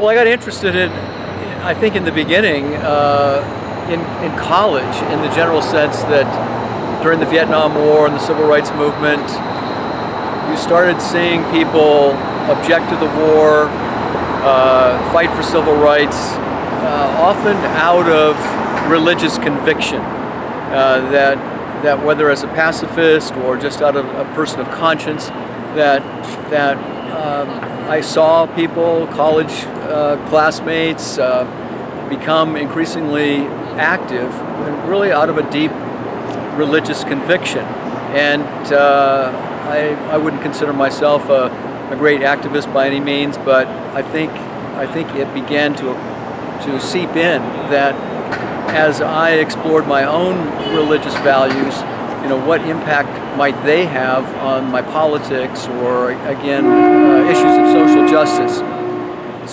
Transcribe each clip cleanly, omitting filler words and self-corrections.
Well, I got interested I think in the beginning, in college, in the general sense that during the Vietnam War and the Civil Rights Movement, you started seeing people object to the war, fight for civil rights, often out of religious conviction, that whether as a pacifist or just out of a person of conscience, that I saw people, college classmates, become increasingly active, and really out of a deep religious conviction. And I wouldn't consider myself a great activist by any means, but I think it began to seep in that as I explored my own religious values, what impact might they have on my politics or, again, issues of social justice.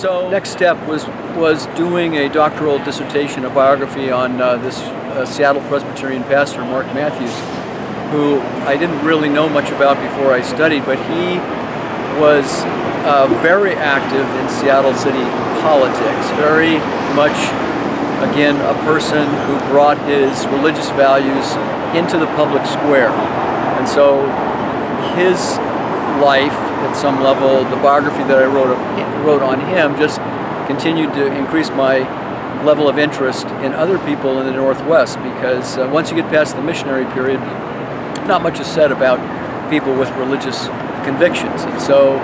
So next step was doing a doctoral dissertation, a biography on this Seattle Presbyterian pastor, Mark Matthews, who I didn't really know much about before I studied, but he was very active in Seattle city politics, very much, again, a person who brought his religious values into the public square. And so his life, at some level, the biography that I wrote on him just continued to increase my level of interest in other people in the Northwest, because once you get past the missionary period, not much is said about people with religious convictions. And so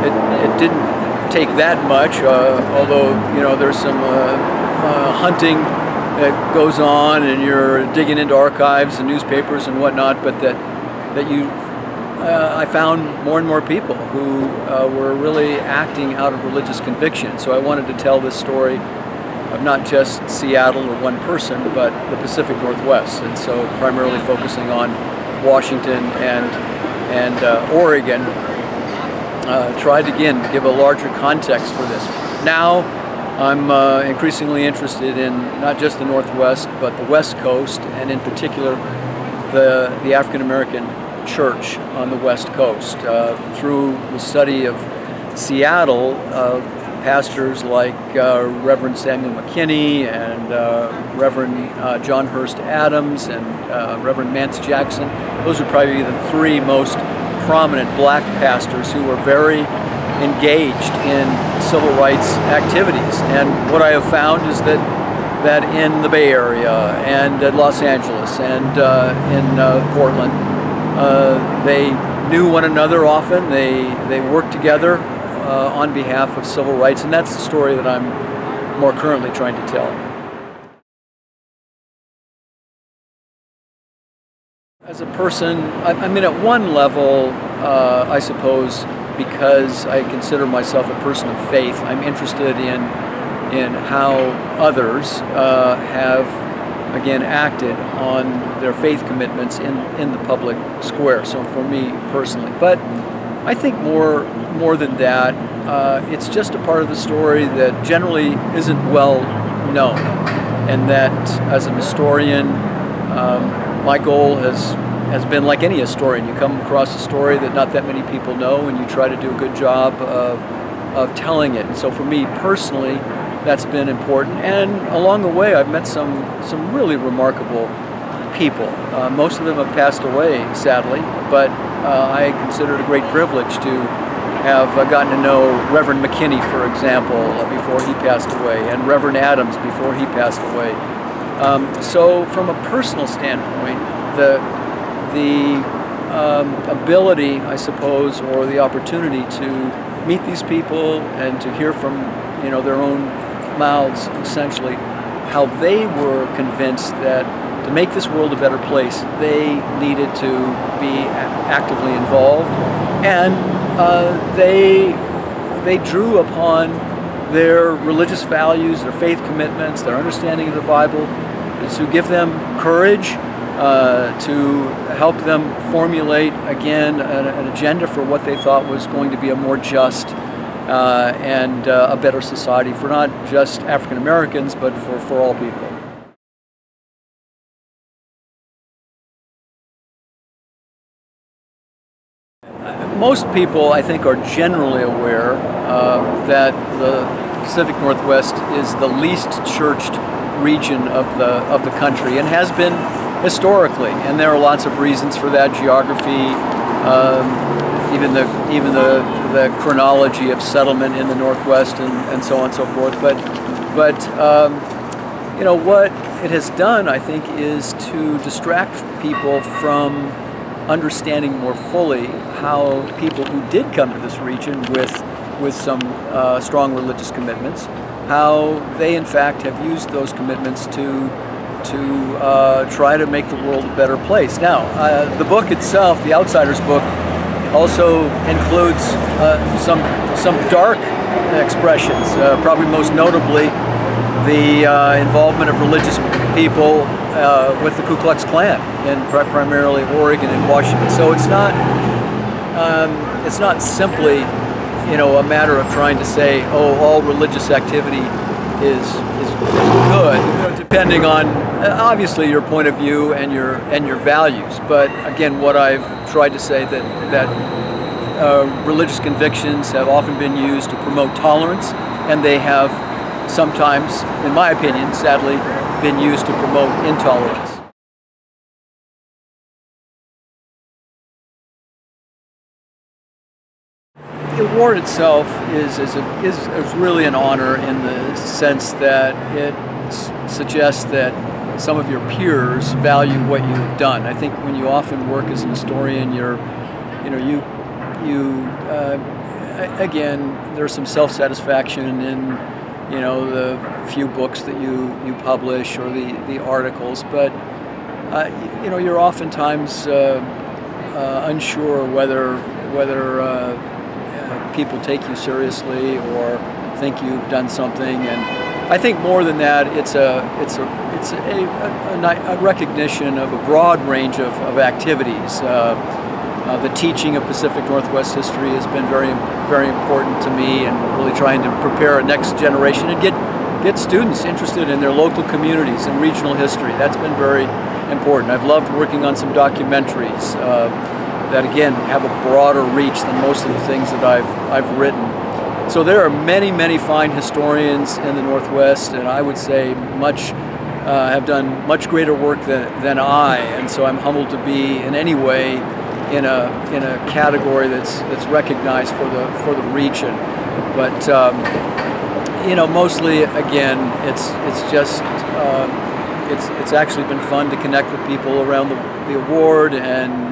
it didn't take that much, although there's some hunting that goes on, and you're digging into archives and newspapers and whatnot, but I found more and more people who were really acting out of religious conviction. So I wanted to tell this story of not just Seattle or one person, but the Pacific Northwest, and so primarily focusing on Washington and Oregon. Tried to, again, give a larger context for this. Now I'm increasingly interested in not just the Northwest, but the West Coast, and in particular the African American church on the West Coast. Through the study of Seattle, pastors like Reverend Samuel McKinney and Reverend John Hurst Adams and Reverend Mance Jackson, those would probably be the three most prominent black pastors who were very engaged in civil rights activities. And what I have found is that in the Bay Area and in Los Angeles and in Portland, they knew one another often. They worked together on behalf of civil rights, and that's the story that I'm more currently trying to tell. As a person, I mean, at one level, I suppose, because I consider myself a person of faith, I'm interested in how others have, again, acted on their faith commitments in the public square. So for me personally, but I think more than that, it's just a part of the story that generally isn't well known, and that as a historian, my goal has been, like any historian, you come across a story that not that many people know, and you try to do a good job of telling it. And so for me personally, that's been important. And along the way, I've met some really remarkable people. Most of them have passed away, sadly, but I consider it a great privilege to have gotten to know Reverend McKinney, for example, before he passed away, and Reverend Adams before he passed away. So from a personal standpoint, the ability, I suppose, or the opportunity to meet these people and to hear from their own mouths, essentially, how they were convinced that to make this world a better place, they needed to be actively involved, and they drew upon their religious values, their faith commitments, their understanding of the Bible, to give them courage, to help them formulate, again, an agenda for what they thought was going to be a more just and a better society for not just African Americans, but for all people. Most people, I think, are generally aware that Pacific Northwest is the least churched region of the country, and has been historically. And there are lots of reasons for that: geography, even the chronology of settlement in the Northwest, and so on and so forth. But what it has done, I think, is to distract people from understanding more fully how people who did come to this region with some strong religious commitments, how they in fact have used those commitments to try to make the world a better place. Now, the book itself, the Outsider's book, also includes some dark expressions, probably most notably the involvement of religious people with the Ku Klux Klan in primarily Oregon and Washington. So it's not simply, a matter of trying to say, oh, all religious activity is good, depending on obviously your point of view and your values. But again, what I've tried to say that religious convictions have often been used to promote tolerance, and they have sometimes, in my opinion, sadly, been used to promote intolerance. The award itself is really an honor in the sense that it suggests that some of your peers value what you've done. I think when you often work as an historian, again, there's some self-satisfaction in the few books that you publish or the articles, but you're oftentimes unsure whether people take you seriously or think you've done something. And I think more than that, it's a recognition of a broad range of activities. The teaching of Pacific Northwest history has been very, very important to me, and really trying to prepare a next generation and get students interested in their local communities and regional history. That's been very important. I've loved working on some documentaries that again have a broader reach than most of the things that I've written. So there are many, many fine historians in the Northwest, and I would say have done much greater work than I, and so I'm humbled to be in any way in a category that's recognized for the region. But mostly again, it's actually been fun to connect with people around the award, and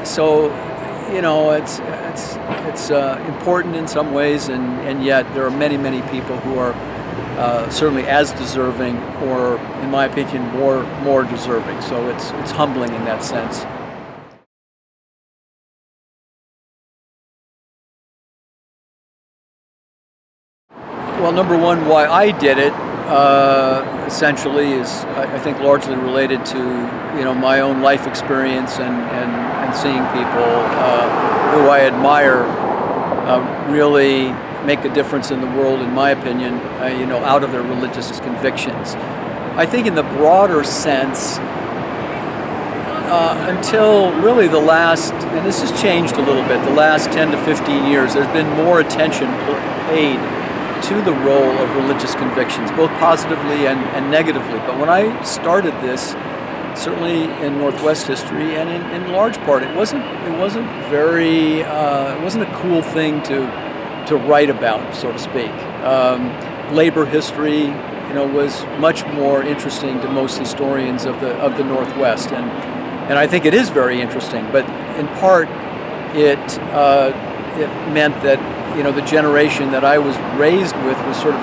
so it's important in some ways, and yet there are many, many people who are certainly as deserving, or in my opinion more deserving. So it's humbling in that sense. Well, number one, why I did it essentially is, I think, largely related to my own life experience and seeing people who I admire really make a difference in the world, in my opinion, out of their religious convictions. I think in the broader sense, until really the last, and this has changed a little bit, the last 10 to 15 years, there's been more attention paid to the role of religious convictions, both positively and negatively. But when I started this, certainly in Northwest history, and in large part, it wasn't a cool thing to write about, so to speak. Labor history, was much more interesting to most historians of the Northwest, and I think it is very interesting. But in part, it meant that the generation that I was raised with was sort of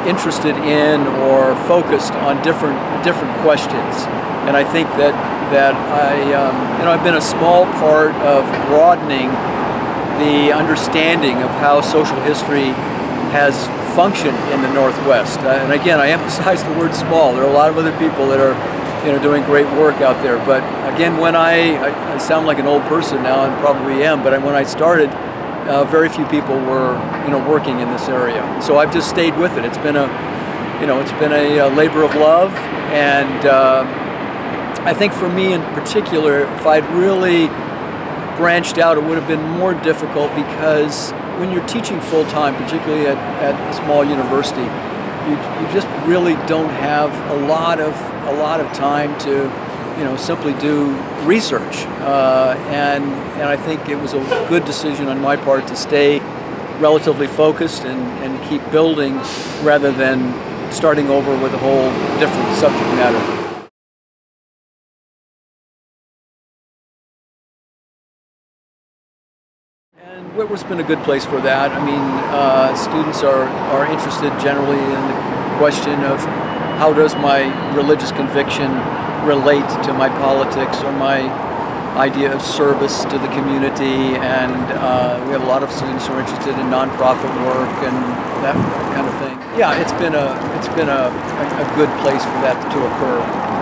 interested in or focused on different questions, and I think that I've been a small part of broadening the understanding of how social history has functioned in the Northwest. And again, I emphasize the word small. There are a lot of other people that are doing great work out there. But again, when I sound like an old person now, and probably am, but when I started, very few people were working in this area. So I've just stayed with it. It's been a labor of love, and I think for me in particular, if I'd really branched out, it would have been more difficult, because when you're teaching full-time, particularly at a small university, you just really don't have a lot of time to, simply do research. And I think it was a good decision on my part to stay relatively focused and keep building, rather than starting over with a whole different subject matter. And Whitworth's been a good place for that. I mean, students are interested generally in the question of, how does my religious conviction relate to my politics or my idea of service to the community? And we have a lot of students who are interested in nonprofit work and that kind of thing. Yeah, it's been a good place for that to occur.